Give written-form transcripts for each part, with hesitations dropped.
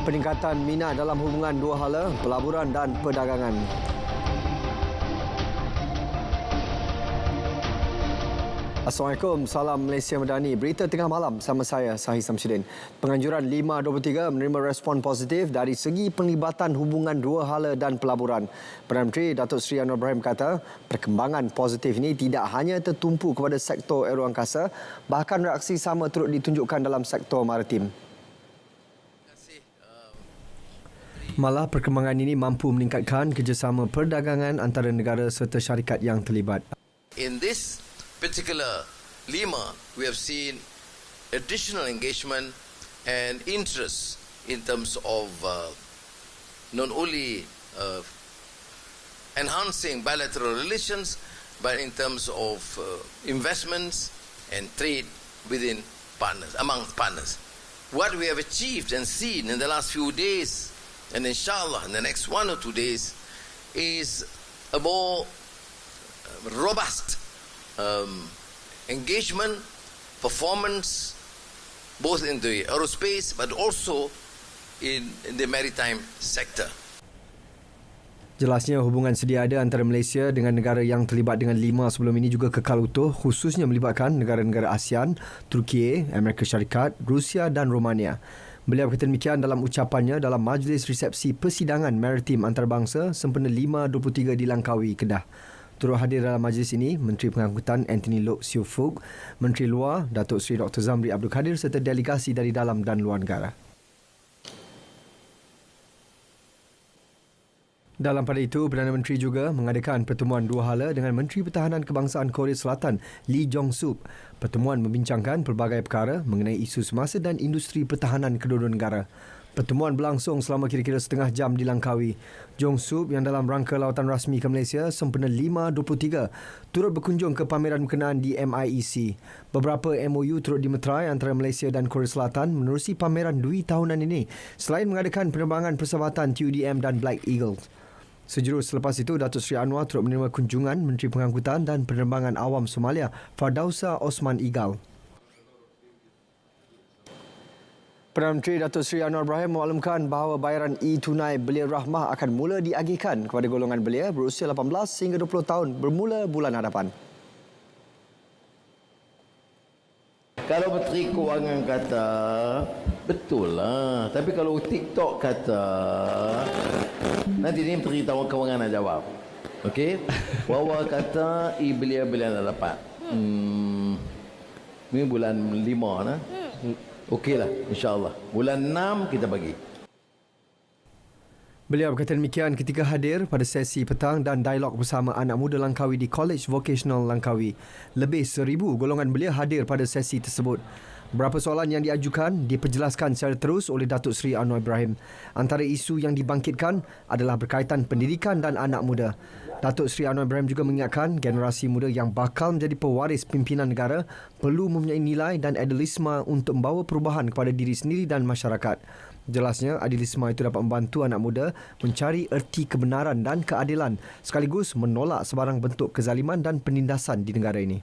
Peningkatan minat dalam hubungan dua hala, pelaburan dan perdagangan. Assalamualaikum, salam Malaysia Madani. Berita tengah malam sama saya, Sahih Samsudin. Penganjuran 523 menerima respon positif dari segi penglibatan hubungan dua hala dan pelaburan. Perdana Menteri Datuk Seri Anwar Ibrahim kata, perkembangan positif ini tidak hanya tertumpu kepada sektor aeroangkasa, bahkan reaksi sama turut ditunjukkan dalam sektor maritim. Malah perkembangan ini mampu meningkatkan kerjasama perdagangan antara negara serta syarikat yang terlibat. In this particular Lima, we have seen additional engagement and interest in terms of not only enhancing bilateral relations, but in terms of investments and trade within partners, amongst partners. What we have achieved and seen in the last few days, and inshallah in the next 1 or 2 days, is a more robust engagement, performance, both in the aerospace but also in the maritime sector. Jelasnya hubungan sedia ada antara Malaysia dengan negara yang terlibat dengan Lima sebelum ini juga kekal utuh, khususnya melibatkan negara-negara ASEAN, Turki, Amerika Syarikat, Rusia dan Romania. Beliau berkata demikian dalam ucapannya dalam majlis resepsi persidangan maritim antarabangsa sempena 523 di Langkawi, Kedah. Turut hadir dalam majlis ini Menteri Pengangkutan Anthony Loke Siew Fook, Menteri Luar Datuk Seri Dr. Zamri Abdul Kadir serta delegasi dari dalam dan luar negara. Dalam pada itu, Perdana Menteri juga mengadakan pertemuan dua hala dengan Menteri Pertahanan Kebangsaan Korea Selatan Lee Jong-sup. Pertemuan membincangkan pelbagai perkara mengenai isu semasa dan industri pertahanan kedua-dua negara. Pertemuan berlangsung selama kira-kira setengah jam di Langkawi. Jong-sup yang dalam rangka lawatan rasmi ke Malaysia sempena 523 turut berkunjung ke pameran berkenaan di MIEC. Beberapa MOU turut dimeterai antara Malaysia dan Korea Selatan menerusi pameran Dwi tahunan ini selain mengadakan penerbangan persahabatan TUDM dan Black Eagle. Sejurus selepas itu, Datuk Seri Anwar turut menerima kunjungan Menteri Pengangkutan dan Penerbangan Awam Somalia Fardausa Osman Igal. Perdana Menteri Datuk Seri Anwar Ibrahim memaklumkan bahawa bayaran e-tunai Belia Rahmah akan mula diagihkan kepada golongan belia berusia 18 hingga 20 tahun bermula bulan hadapan. Kalau Menteri Kewangan kata, betul lah. Tapi kalau TikTok kata, nanti ni Menteri Kewangan nak jawab. Okey? Wawa kata, belia-belia nak dapat. Ini bulan 5 lah. Okeylah, insyaAllah. Bulan 6 kita bagi. Beliau berkata demikian ketika hadir pada sesi petang dan dialog bersama anak muda Langkawi di College Vocational Langkawi. Lebih 1,000 golongan belia hadir pada sesi tersebut. Beberapa soalan yang diajukan diperjelaskan secara terus oleh Datuk Seri Anwar Ibrahim. Antara isu yang dibangkitkan adalah berkaitan pendidikan dan anak muda. Datuk Seri Anwar Ibrahim juga mengingatkan generasi muda yang bakal menjadi pewaris pimpinan negara perlu mempunyai nilai dan idealisme untuk membawa perubahan kepada diri sendiri dan masyarakat. Jelasnya, idealisme itu dapat membantu anak muda mencari erti kebenaran dan keadilan sekaligus menolak sebarang bentuk kezaliman dan penindasan di negara ini.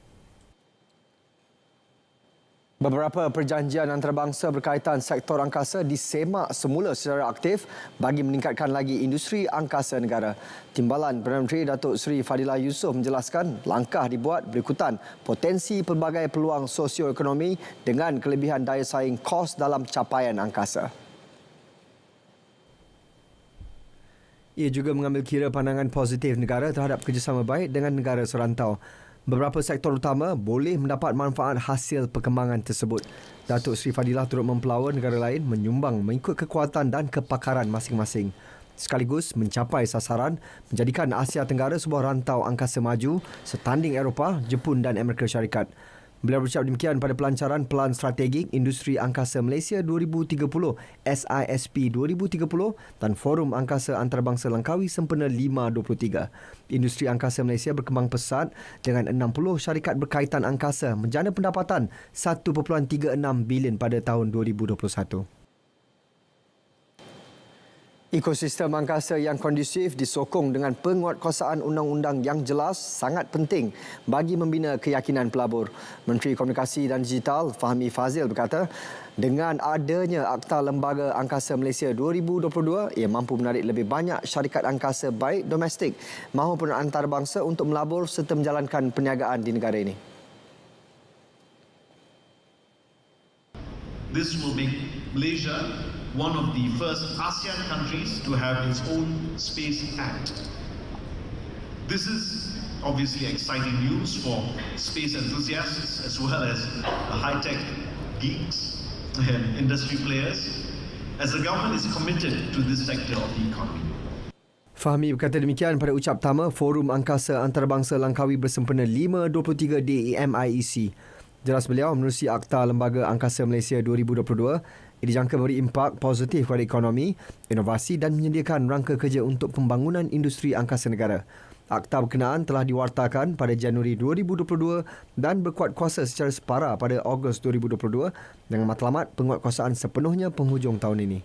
Beberapa perjanjian antarabangsa berkaitan sektor angkasa disemak semula secara aktif bagi meningkatkan lagi industri angkasa negara. Timbalan Perdana Menteri Datuk Seri Fadilah Yusof menjelaskan langkah dibuat berikutan potensi pelbagai peluang sosioekonomi dengan kelebihan daya saing kos dalam capaian angkasa. Ia juga mengambil kira pandangan positif negara terhadap kerjasama baik dengan negara serantau. Beberapa sektor utama boleh mendapat manfaat hasil perkembangan tersebut. Datuk Seri Fadilah turut mempelawa negara lain menyumbang mengikut kekuatan dan kepakaran masing-masing. Sekaligus mencapai sasaran menjadikan Asia Tenggara sebuah rantau angkasa maju setanding Eropah, Jepun dan Amerika Syarikat. Beliau berucap demikian pada pelancaran Pelan Strategik Industri Angkasa Malaysia 2030 SISP 2030 dan Forum Angkasa Antarabangsa Langkawi sempena 523. Industri angkasa Malaysia berkembang pesat dengan 60 syarikat berkaitan angkasa menjana pendapatan 1.36 bilion pada tahun 2021. Ekosistem angkasa yang kondusif disokong dengan penguatkuasaan undang-undang yang jelas sangat penting bagi membina keyakinan pelabur. Menteri Komunikasi dan Digital Fahmi Fadzil berkata, dengan adanya Akta Lembaga Angkasa Malaysia 2022, ia mampu menarik lebih banyak syarikat angkasa baik domestik maupun antarabangsa untuk melabur serta menjalankan perniagaan di negara ini. This will make Malaysia one of the first ASEAN countries to have its own Space Act. This is obviously exciting news for space enthusiasts as well as the high-tech geeks and industry players, as the government is committed to this sector of the economy. Fahmi berkata demikian pada ucap pertama Forum Angkasa Antarabangsa Langkawi bersempena 523 DEMIEC. Jelas beliau, menerusi Akta Lembaga Angkasa Malaysia 2022, ia dijangka memberi impak positif kepada ekonomi, inovasi dan menyediakan rangka kerja untuk pembangunan industri angkasa negara. Akta berkenaan telah diwartakan pada Januari 2022 dan berkuat kuasa secara separa pada Ogos 2022 dengan matlamat penguatkuasaan sepenuhnya penghujung tahun ini.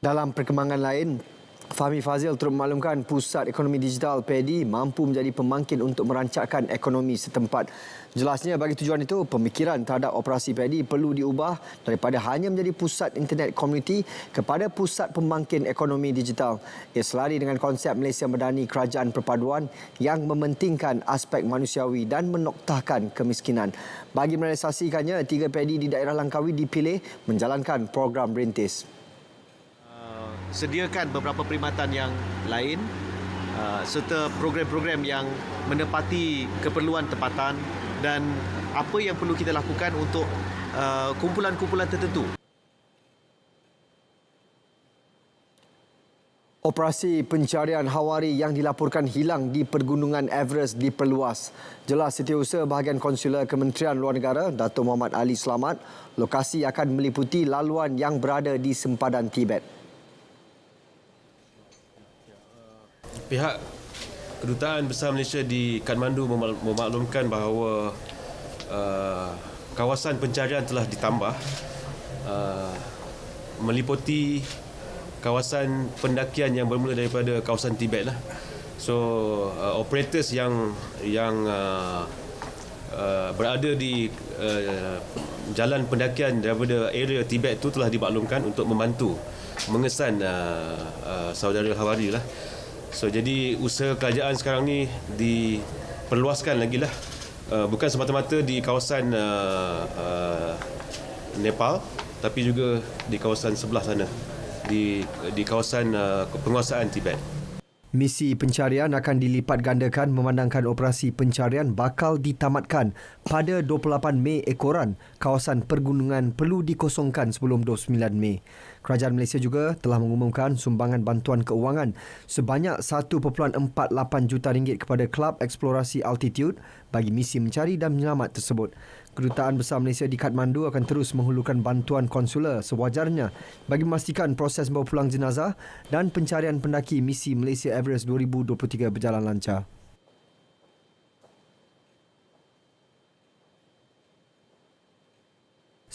Dalam perkembangan lain, Fahmi Fadzil turut memaklumkan Pusat Ekonomi Digital PADI mampu menjadi pemangkin untuk merancangkan ekonomi setempat. Jelasnya bagi tujuan itu, pemikiran terhadap operasi PADI perlu diubah daripada hanya menjadi pusat internet komuniti kepada pusat pembangkit ekonomi digital. Ia selari dengan konsep Malaysia Madani Kerajaan Perpaduan yang mementingkan aspek manusiawi dan menoktahkan kemiskinan. Bagi merealisasikannya, 3 PADI di daerah Langkawi dipilih menjalankan program rintis. Sediakan beberapa perkhidmatan yang lain serta program-program yang menepati keperluan tempatan dan apa yang perlu kita lakukan untuk kumpulan-kumpulan tertentu. Operasi pencarian hawari yang dilaporkan hilang di Pergunungan Everest diperluas. Jelas Setiausaha Bahagian Konsular Kementerian Luar Negara, Datuk Muhammad Ali Slamat, lokasi akan meliputi laluan yang berada di sempadan Tibet. Pihak Kedutaan Besar Malaysia di Kathmandu memaklumkan bahawa kawasan pencarian telah ditambah meliputi kawasan pendakian yang bermula daripada kawasan Tibet lah. So operators yang berada di jalan pendakian daripada area Tibet itu telah dimaklumkan untuk membantu mengesan saudara hawari lah. So jadi usaha kerajaan sekarang ni diperluaskan lagi lah, bukan semata-mata di kawasan Nepal tapi juga di kawasan sebelah sana, di kawasan penguasaan Tibet. Misi pencarian akan dilipat gandakan memandangkan operasi pencarian bakal ditamatkan pada 28 Mei ekoran kawasan pergunungan perlu dikosongkan sebelum 29 Mei. Kerajaan Malaysia juga telah mengumumkan sumbangan bantuan keuangan sebanyak 1.48 juta ringgit kepada Kelab Eksplorasi Altitude bagi misi mencari dan menyelamat tersebut. Kedutaan Besar Malaysia di Kathmandu akan terus menghulurkan bantuan konsular sewajarnya bagi memastikan proses membawa pulang jenazah dan pencarian pendaki misi Malaysia Everest 2023 berjalan lancar.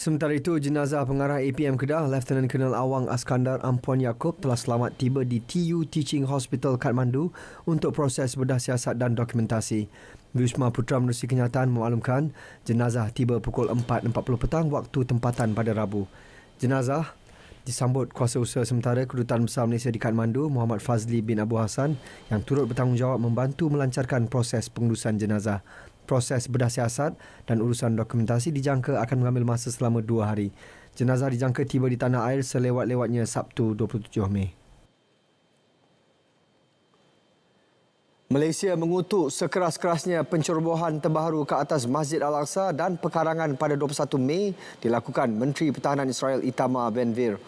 Sementara itu, jenazah pengarah APM Kedah, Lieutenant Colonel Awang Askandar Ampuan Yaakob telah selamat tiba di TU Teaching Hospital Kathmandu untuk proses bedah siasat dan dokumentasi. Wisma Putra menerusi kenyataan memaklumkan jenazah tiba pukul 4.40 petang waktu tempatan pada Rabu. Jenazah disambut Kuasausaha Sementara Kedutaan Besar Malaysia di Kathmandu, Muhammad Fazli bin Abu Hassan yang turut bertanggungjawab membantu melancarkan proses pengurusan jenazah. Proses bedah siasat dan urusan dokumentasi dijangka akan mengambil masa selama 2 hari. Jenazah dijangka tiba di tanah air selewat-lewatnya Sabtu 27 Mei. Malaysia mengutuk sekeras-kerasnya pencerobohan terbaru ke atas Masjid Al-Aqsa dan pekarangan pada 21 Mei dilakukan Menteri Pertahanan Israel Itamar Ben-Gvir.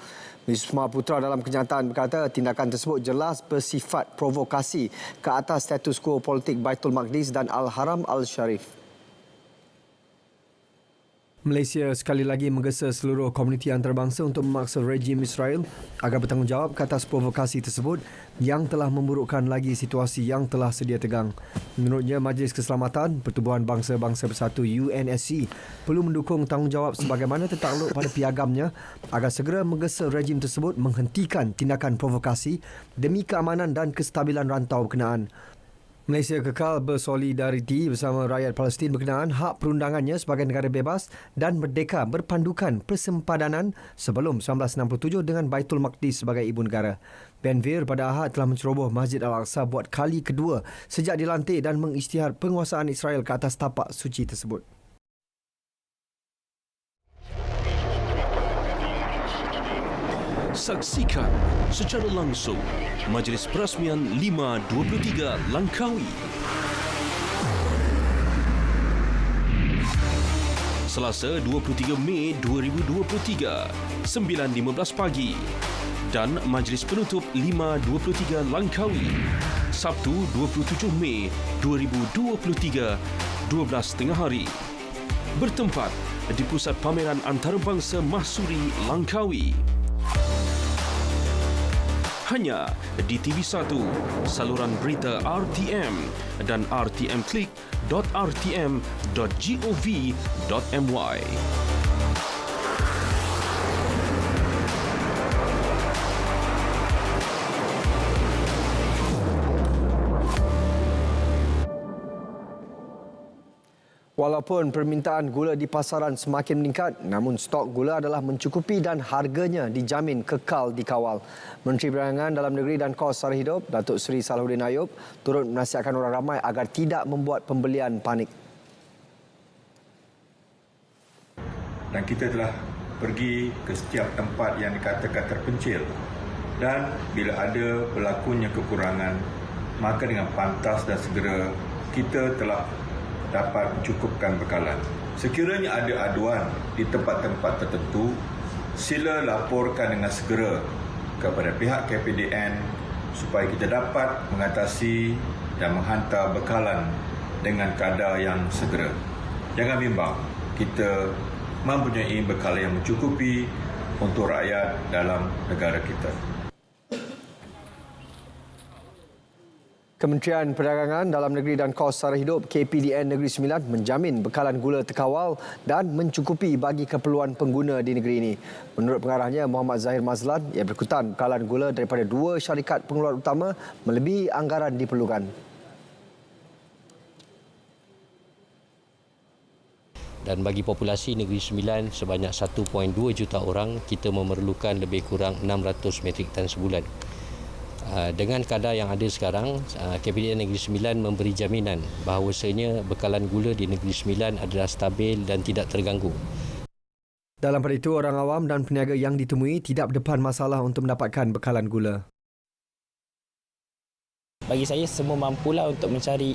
Wisma Putra dalam kenyataan berkata tindakan tersebut jelas bersifat provokasi ke atas status quo politik Baitul Maqdis dan Al-Haram Al-Sharif. Malaysia sekali lagi menggesa seluruh komuniti antarabangsa untuk memaksa rejim Israel agar bertanggungjawab ke atas provokasi tersebut yang telah memburukkan lagi situasi yang telah sedia tegang. Menurutnya, Majlis Keselamatan Pertubuhan Bangsa-Bangsa Bersatu UNSC perlu mendukung tanggungjawab sebagaimana tertakluk pada piagamnya agar segera menggesa rejim tersebut menghentikan tindakan provokasi demi keamanan dan kestabilan rantau berkenaan. Malaysia kekal bersolidariti bersama rakyat Palestin berkenaan hak perundangannya sebagai negara bebas dan merdeka berpandukan persempadanan sebelum 1967 dengan Baitul Maqdis sebagai ibu negara. Ben-Gvir pada Ahad telah menceroboh Masjid Al-Aqsa buat kali kedua sejak dilantik dan mengisytihar penguasaan Israel ke atas tapak suci tersebut. Saksikan secara langsung Majlis Perasmian 523 Langkawi. Selasa 23 Mei 2023, 9.15 pagi. Dan Majlis Penutup 523 Langkawi, Sabtu 27 Mei 2023, 12.30 hari. Bertempat di Pusat Pameran Antarabangsa Mahsuri Langkawi. Hanya di TV1, saluran berita RTM dan rtmclick.rtm.gov.my. Walaupun permintaan gula di pasaran semakin meningkat, namun stok gula adalah mencukupi dan harganya dijamin kekal dikawal. Menteri Perdagangan Dalam Negeri dan Kos Sara Hidup, Datuk Seri Salahuddin Ayub, turut menasihatkan orang ramai agar tidak membuat pembelian panik. Dan kita telah pergi ke setiap tempat yang dikatakan terpencil. Dan bila ada berlakunya kekurangan, maka dengan pantas dan segera kita telah dapat mencukupkan bekalan. Sekiranya ada aduan di tempat-tempat tertentu, sila laporkan dengan segera kepada pihak KPDN supaya kita dapat mengatasi dan menghantar bekalan dengan kadar yang segera. Jangan bimbang, kita mempunyai bekalan yang mencukupi untuk rakyat dalam negara kita. Kementerian Perdagangan Dalam Negeri dan Kos Sara Hidup KPDN Negeri Sembilan menjamin bekalan gula terkawal dan mencukupi bagi keperluan pengguna di negeri ini. Menurut pengarahnya Muhammad Zahir Mazlan, ia berikutan bekalan gula daripada dua syarikat pengeluar utama melebihi anggaran diperlukan. Dan bagi populasi Negeri Sembilan sebanyak 1.2 juta orang, kita memerlukan lebih kurang 600 metrik tan sebulan. Dengan kadar yang ada sekarang, KPDN Negeri Sembilan memberi jaminan bahawasanya bekalan gula di Negeri Sembilan adalah stabil dan tidak terganggu. Dalam pada itu, orang awam dan peniaga yang ditemui tidak berdepan masalah untuk mendapatkan bekalan gula. Bagi saya, semua mampulah untuk mencari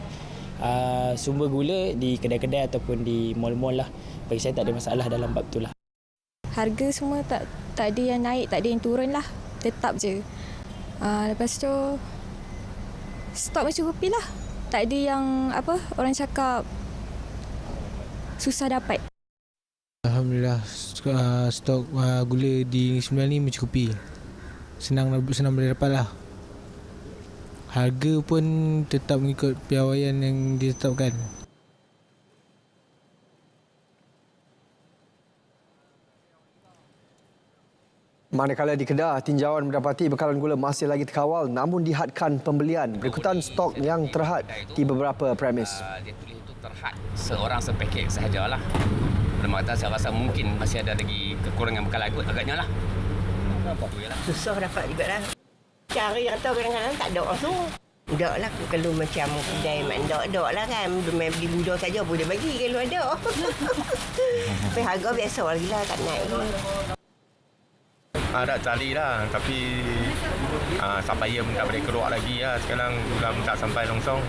sumber gula di kedai-kedai ataupun di mall-mall lah. Bagi saya tak ada masalah dalam bab itulah. Harga semua tak ada yang naik, tak ada yang turun lah. Tetap je. Lepas tu stok mencukupi lah. Tak ada yang orang cakap susah dapat. Alhamdulillah, stok gula di Sembilan ni mencukupi. Senang boleh dapat lah. Harga pun tetap mengikut piawaian yang ditetapkan. Manakala di Kedah, tinjauan mendapati bekalan gula masih lagi terkawal namun dihadkan pembelian berikutan stok yang terhad di beberapa premis. Dia tulis itu terhad seorang sepaket sahajalah. Dalam kata saya rasa mungkin masih ada lagi kekurangan bekalan kot agaknya lah. Susah dapat juga lah. Cari atau kadang-kadang tak ada langsung. Tak lah kalau macam kedai mandok lah kan. Main beli budak saja boleh bagi kalau ada. Tapi harga biasa lagi lah, tak naik. Ada cari lah, tapi sampai ia pun tak boleh keluar lagi lah. Sekarang bulan tak sampai longsong.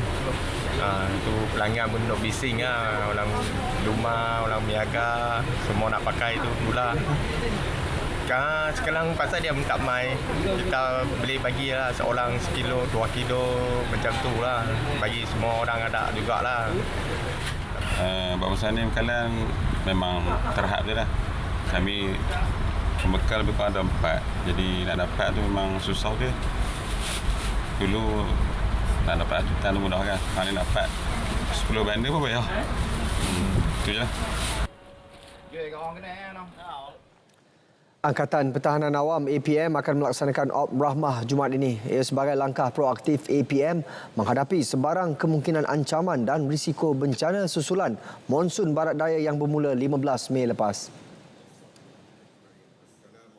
Itu pelanggan pun duduk bising lah. Orang rumah, orang niaga, semua nak pakai tu gula. Sekarang pasal dia tak mai, kita boleh bagi lah seorang 1 kilo, 2 kilo macam tu lah. Bagi semua orang ada jugalah. Bahasan ni kalian memang terhad je lah. Kami pembekal lebih kurang ada 4. Jadi nak dapat tu memang susah je. Dulu nak dapat jutaan tu mudah kan. Sekarang ni dapat 10 bandar pun payah. Itu je lah. Angkatan Pertahanan Awam APM akan melaksanakan Op Rahmah Jumaat ini. Ia sebagai langkah proaktif APM menghadapi sebarang kemungkinan ancaman dan risiko bencana susulan monsun barat daya yang bermula 15 Mei lepas.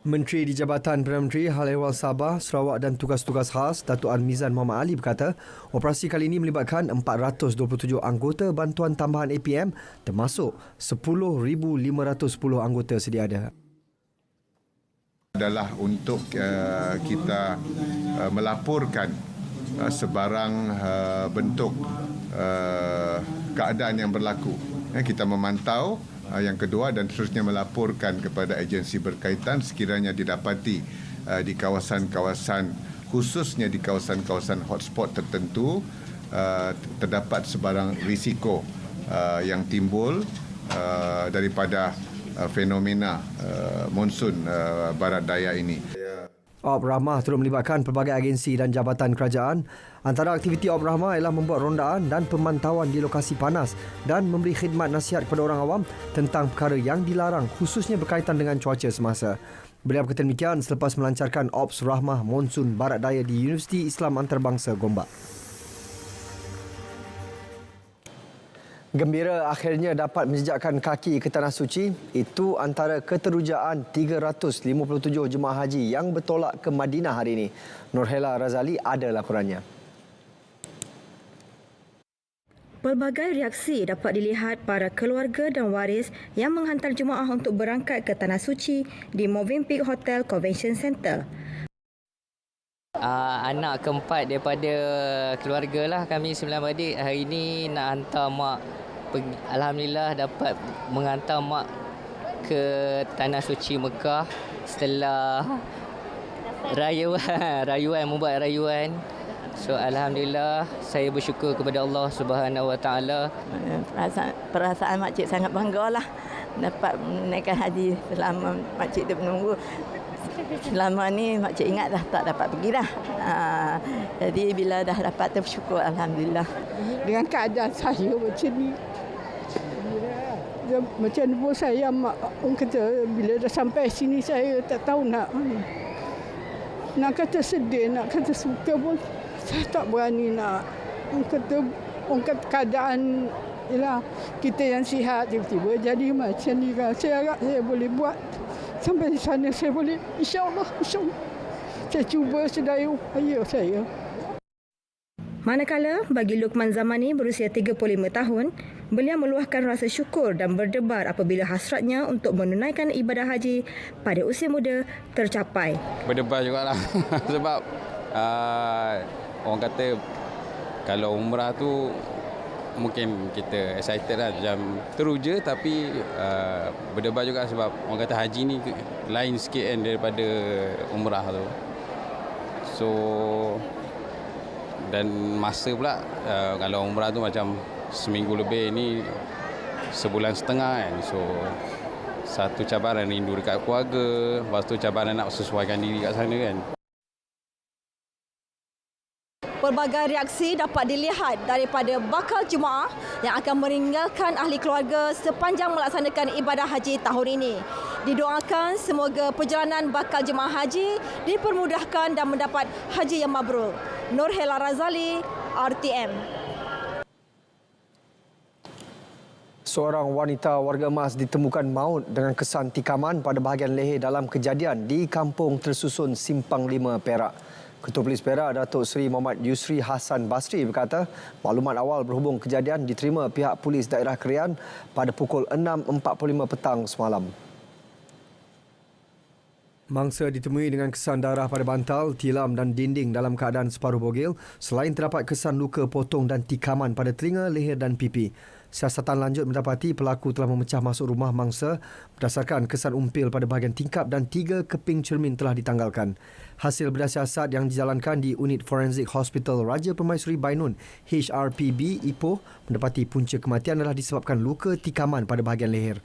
Menteri di Jabatan Perdana Menteri Hal Ehwal Sabah, Sarawak dan Tugas-Tugas Khas Datuk Armizan Muhammad Ali berkata, operasi kali ini melibatkan 427 anggota bantuan tambahan APM termasuk 10,510 anggota sedia ada. Adalah untuk kita melaporkan sebarang bentuk keadaan yang berlaku. Kita memantau, yang kedua dan seterusnya melaporkan kepada agensi berkaitan sekiranya didapati di kawasan-kawasan, khususnya di kawasan-kawasan hotspot tertentu, terdapat sebarang risiko yang timbul daripada fenomena monsun barat daya ini. Op Rahmah turut melibatkan pelbagai agensi dan jabatan kerajaan. Antara aktiviti Op Rahmah ialah membuat rondaan dan pemantauan di lokasi panas dan memberi khidmat nasihat kepada orang awam tentang perkara yang dilarang, khususnya berkaitan dengan cuaca semasa. Beliau berkata demikian selepas melancarkan Ops Rahmah Monsun Barat Daya di Universiti Islam Antarabangsa Gombak. Gembira akhirnya dapat menjejakkan kaki ke Tanah Suci. Itu antara keterujaan 357 jemaah haji yang bertolak ke Madinah hari ini. Nurhela Razali ada laporannya. Pelbagai reaksi dapat dilihat para keluarga dan waris yang menghantar jemaah untuk berangkat ke Tanah Suci di Movenpick Hotel Convention Centre. Anak keempat daripada keluarga lah kami 9 adik. Hari ini nak hantar mak pergi. Alhamdulillah dapat menghantar mak ke Tanah Suci Mekah setelah rayuan membuat rayuan. So alhamdulillah saya bersyukur kepada Allah Subhanahu Wa Taala. Perasaan makcik sangat banggalah dapat menaikkan haji selama makcik tu menunggu. Selama ni makcik ingat dah tak dapat pergi dah. Jadi bila dah dapat tu bersyukur alhamdulillah. Dengan keadaan saya macam ni. Macam pun saya orang kata bila dah sampai sini saya tak tahu nak kata sedih, nak kata suka pun saya tak berani nak. Orang kata keadaan ialah kita yang sihat tiba-tiba jadi macam ni kan. Saya harap saya boleh buat sampai di sana saya boleh, insya-Allah. Saya cuba sedaya upaya saya. Manakala bagi Luqman Zamani berusia 35 tahun, beliau meluahkan rasa syukur dan berdebar apabila hasratnya untuk menunaikan ibadah haji pada usia muda tercapai. Berdebar jugalah sebab orang kata kalau umrah tu mungkin kita excited lah, macam teruja, tapi berdebar juga sebab orang kata haji ni lain sikit kan daripada umrah tu. So dan masa pula kalau umrah tu macam seminggu lebih, ni sebulan setengah kan. So satu cabaran rindu dekat keluarga, lepas tu cabaran nak sesuaikan diri kat sana kan. Pelbagai reaksi dapat dilihat daripada bakal jemaah yang akan meninggalkan ahli keluarga sepanjang melaksanakan ibadah haji tahun ini. Didoakan semoga perjalanan bakal jemaah haji dipermudahkan dan mendapat haji yang mabrur. Nurhela Razali, RTM. Seorang wanita warga emas ditemukan maut dengan kesan tikaman pada bahagian leher dalam kejadian di Kampung Tersusun, Simpang 5, Perak. Ketua Polis Perak, Datuk Seri Muhammad Yusri Hassan Basri berkata, maklumat awal berhubung kejadian diterima pihak Polis Daerah Krian pada pukul 6.45 petang semalam. Mangsa ditemui dengan kesan darah pada bantal, tilam dan dinding dalam keadaan separuh bogel selain terdapat kesan luka potong dan tikaman pada telinga, leher dan pipi. Siasatan lanjut mendapati pelaku telah memecah masuk rumah mangsa berdasarkan kesan umpil pada bahagian tingkap dan 3 keping cermin telah ditanggalkan. Hasil bedah siasat yang dijalankan di Unit Forensik Hospital Raja Permaisuri Bainun HRPB Ipoh mendapati punca kematian adalah disebabkan luka tikaman pada bahagian leher.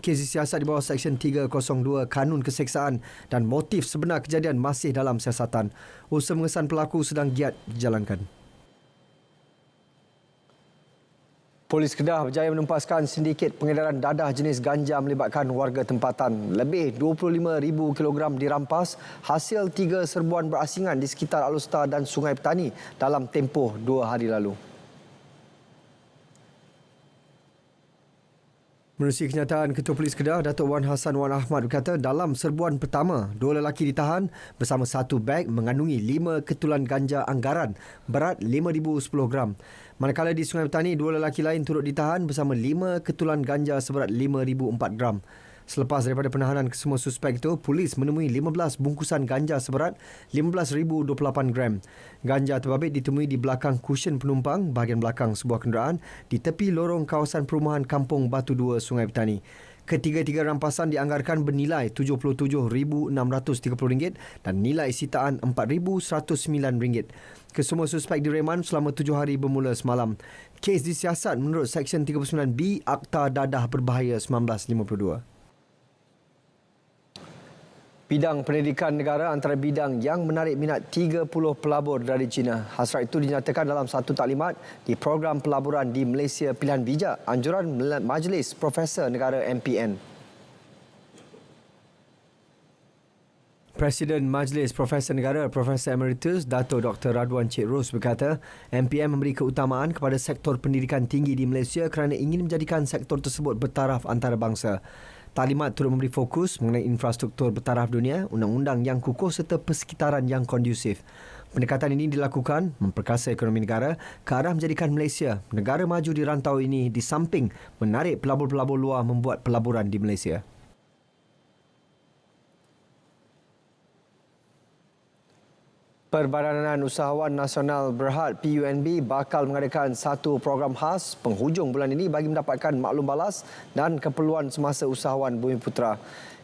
Kes disiasat di bawah Seksyen 302 Kanun Keseksaan dan motif sebenar kejadian masih dalam siasatan. Usaha mengesan pelaku sedang giat dijalankan. Polis Kedah berjaya menempaskan sindiket pengedaran dadah jenis ganja melibatkan warga tempatan. Lebih 25,000 kilogram dirampas hasil 3 serbuan berasingan di sekitar Alustar dan Sungai Petani dalam tempoh 2 hari lalu. Menerusi kenyataan Ketua Polis Kedah, Datuk Wan Hassan Wan Ahmad berkata dalam serbuan pertama, 2 lelaki ditahan bersama 1 beg mengandungi 5 ketulan ganja anggaran berat 5,010 gram. Manakala di Sungai Petani, 2 lelaki lain turut ditahan bersama 5 ketulan ganja seberat 5,004 gram. Selepas daripada penahanan kesemua suspek itu, polis menemui 15 bungkusan ganja seberat 15,028 gram. Ganja terbabit ditemui di belakang kusen penumpang, bahagian belakang sebuah kenderaan di tepi lorong kawasan perumahan Kampung Batu 2, Sungai Petani. Ketiga-tiga rampasan dianggarkan bernilai RM77,630 dan nilai sitaan RM4,109. Kesemua suspek direman selama 7 hari bermula semalam. Kes disiasat menurut Seksyen 39B Akta Dadah Berbahaya 1952. Bidang pendidikan negara antara bidang yang menarik minat 30 pelabur dari China. Hasrat itu dinyatakan dalam satu taklimat di program pelaburan di Malaysia Pilihan Bijak, anjuran Majlis Profesor Negara MPN. Presiden Majlis Profesor Negara Profesor Emeritus Dato' Dr. Radwan Cik Ros berkata, MPN memberi keutamaan kepada sektor pendidikan tinggi di Malaysia kerana ingin menjadikan sektor tersebut bertaraf antarabangsa. Taklimat turut memberi fokus mengenai infrastruktur bertaraf dunia, undang-undang yang kukuh serta persekitaran yang kondusif. Pendekatan ini dilakukan memperkasa ekonomi negara ke arah menjadikan Malaysia negara maju di rantau ini di samping menarik pelabur-pelabur luar membuat pelaburan di Malaysia. Perbadanan Usahawan Nasional Berhad PUNB bakal mengadakan satu program khas penghujung bulan ini bagi mendapatkan maklum balas dan keperluan semasa usahawan Bumiputera.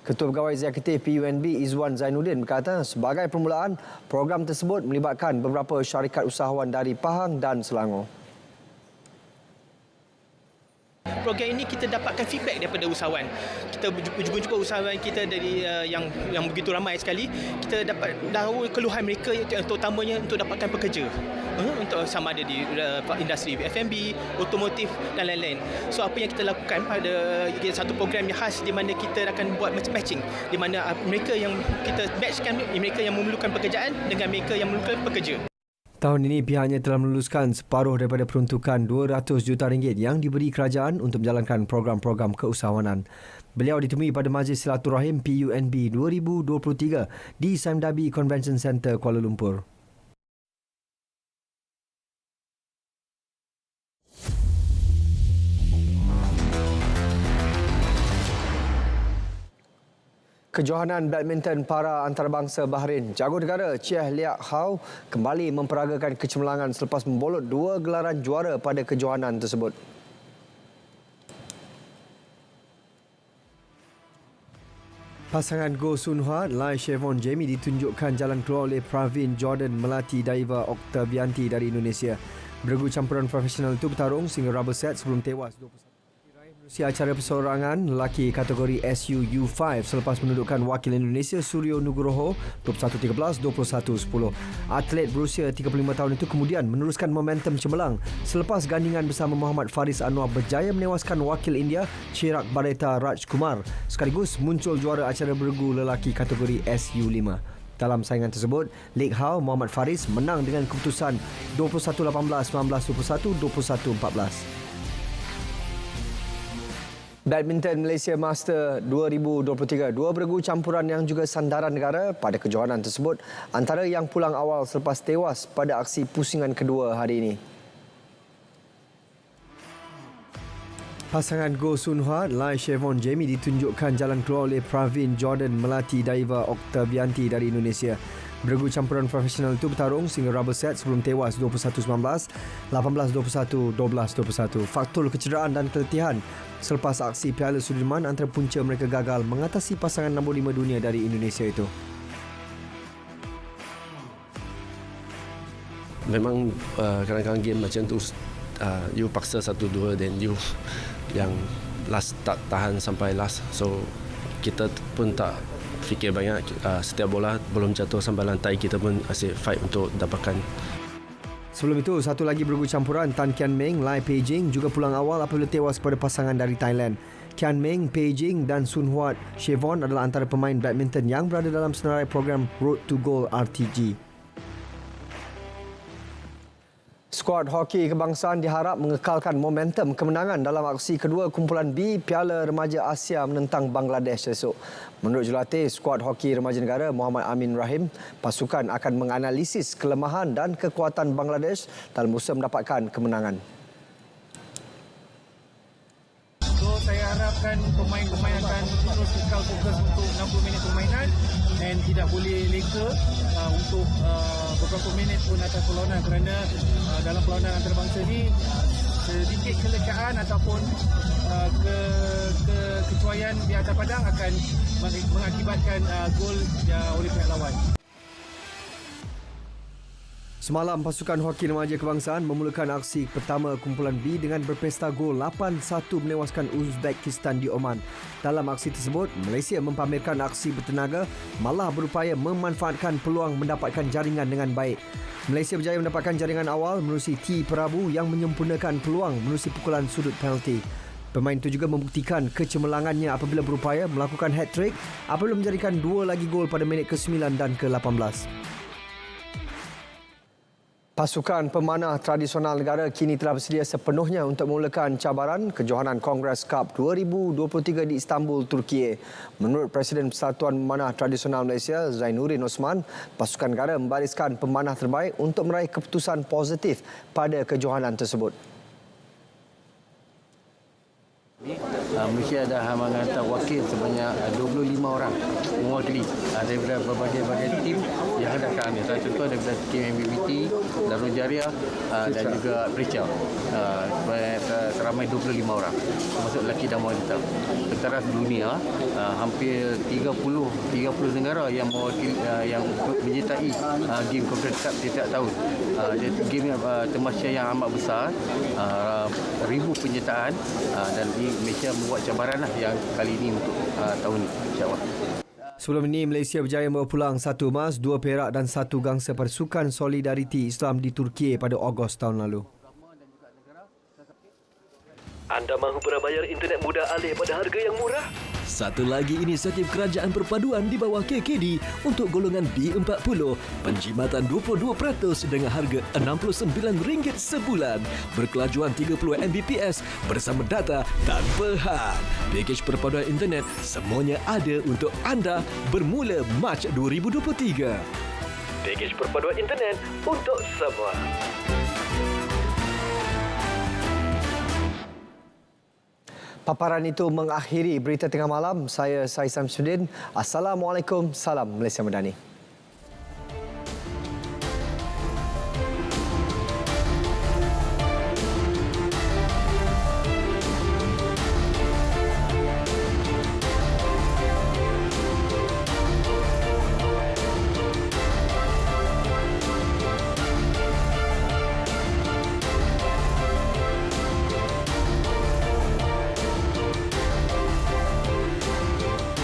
Ketua Pegawai Eksekutif PUNB Izwan Zainuddin berkata sebagai permulaan, program tersebut melibatkan beberapa syarikat usahawan dari Pahang dan Selangor. Program ini kita dapatkan feedback daripada usahawan. Kita jumpa usahawan kita dari yang begitu ramai sekali. Kita dapat tahu keluhan mereka terutamanya untuk dapatkan pekerja. Untuk sama ada di industri F&B, otomotif dan lain-lain. So apa yang kita lakukan pada satu program yang khas di mana kita akan buat matching di mana mereka yang kita matchkan mereka yang memerlukan pekerjaan dengan mereka yang memerlukan pekerja. Tahun ini pihaknya telah meluluskan separuh daripada peruntukan RM200 juta yang diberi kerajaan untuk menjalankan program-program keusahawanan. Beliau ditemui pada Majlis Silaturahim PUNB 2023 di Sime Darby Convention Centre, Kuala Lumpur. Kejohanan badminton para antarabangsa Bahrain, jago negara Chieh Liak Hao kembali memperagakan kecemerlangan selepas membolot 2 gelaran juara pada kejohanan tersebut. Pasangan Goh Soon Hwa, Lai Chevon Jamie ditunjukkan jalan keluar oleh Pravin Jordan Melati Daiva Oktavianti dari Indonesia. Beregu campuran profesional itu bertarung sehingga rubber set sebelum tewas 21. Menerusi acara perseorangan lelaki kategori SU U5 selepas menundukkan wakil Indonesia Suryo Nugroho 21-13, 21-10. Atlet berusia 35 tahun itu kemudian meneruskan momentum cemerlang selepas gandingan bersama Muhammad Faris Anwar berjaya menewaskan wakil India Chirag Bareta Rajkumar sekaligus muncul juara acara beregu lelaki kategori SU5. Dalam saingan tersebut, Liak Hao Muhammad Faris menang dengan keputusan 21-18, 19-21, 21-14. Badminton Malaysia Master 2023, 2 beregu campuran yang juga sandaran negara pada kejohanan tersebut antara yang pulang awal selepas tewas pada aksi pusingan kedua hari ini. Pasangan Go Sun Hwa, Lai Chevon Jamie ditunjukkan jalan keluar oleh Pravin Jordan Melati Daiva Oktavianti dari Indonesia. Beregu campuran profesional itu bertarung sehingga rubber set sebelum tewas 21-19, 18-21, 12-21. Faktor kecederaan dan keletihan selepas aksi Piala Sudirman antara punca mereka gagal mengatasi pasangan nombor 5 dunia dari Indonesia itu. Memang kadang-kadang game macam tu you paksa 1-2 then you yang last tak tahan sampai last, so kita pun tak fikir banyak. Setiap bola belum jatuh sampai lantai kita pun asyik fight untuk dapatkan. Sebelum itu, satu lagi beregu campuran Tan Kian Meng, Lai Pei Jing juga pulang awal apabila tewas kepada pasangan dari Thailand. Kian Meng, Pei Jing dan Sun Hwa Chevon adalah antara pemain badminton yang berada dalam senarai program Road to Gold RTG. Skuad hoki kebangsaan diharap mengekalkan momentum kemenangan dalam aksi kedua kumpulan B Piala Remaja Asia menentang Bangladesh esok. Menurut jurulatih skuad hoki remaja negara Muhammad Amin Rahim, pasukan akan menganalisis kelemahan dan kekuatan Bangladesh dalam usaha mendapatkan kemenangan. So saya harapkan pemain-pemain akan terus kekal fokus untuk 60 minit permainan dan tidak boleh leka untuk beberapa minit pun atas perlawanan, kerana dalam perlawanan antarabangsa ni sedikit kelekaan ataupun kekecuaian di atas padang akan mengakibatkan gol oleh pihak lawan. Semalam, pasukan hoki remaja kebangsaan memulakan aksi pertama kumpulan B dengan berpesta gol 8-1 menewaskan Uzbekistan di Oman. Dalam aksi tersebut, Malaysia mempamerkan aksi bertenaga, malah berupaya memanfaatkan peluang mendapatkan jaringan dengan baik. Malaysia berjaya mendapatkan jaringan awal menerusi T. Prabu yang menyempurnakan peluang menerusi pukulan sudut penalti. Pemain itu juga membuktikan kecemerlangannya apabila berupaya melakukan hat-trick apabila menjadikan 2 lagi gol pada minit ke-9 dan ke-18. Pasukan pemanah tradisional negara kini telah bersedia sepenuhnya untuk memulakan cabaran kejohanan Kongres Cup 2023 di Istanbul, Turki. Menurut Presiden Persatuan Pemanah Tradisional Malaysia, Zainuddin Osman, pasukan negara membariskan pemanah terbaik untuk meraih keputusan positif pada kejohanan tersebut. Malaysia dah menghantar wakil sebanyak 25 orang mewakili daripada berbagai-bagai tim yang ada kat kami. Salah contoh daripada tim MBBT, Darul Jariah dan juga Precha. Seramai 25 orang, termasuk lelaki dan wanita. Pentaraf dunia, hampir 30 negara yang mewakili, yang menyertai game Conference Cup setiap tahun. Jadi game termasuk yang amat besar, ribu penyertaan, dan Malaysia membuat cabaran yang kali ini untuk tahun ini, insyaAllah. Sebelum ini, Malaysia berjaya membawa pulang 1 emas, 2 perak dan 1 gangsa pada Sukan Solidariti Islam di Turki pada Ogos tahun lalu. Anda mahu berbayar internet mudah alih pada harga yang murah? Satu lagi inisiatif kerajaan perpaduan di bawah KKD untuk golongan B40, penjimatan 22% dengan harga RM69 sebulan, berkelajuan 30 Mbps bersama data tanpa had. Pakej perpaduan internet semuanya ada untuk anda bermula Mac 2023. Pakej perpaduan internet untuk semua. Paparan itu mengakhiri berita tengah malam. Saya Syamsuddin. Assalamualaikum. Salam Malaysia Madani.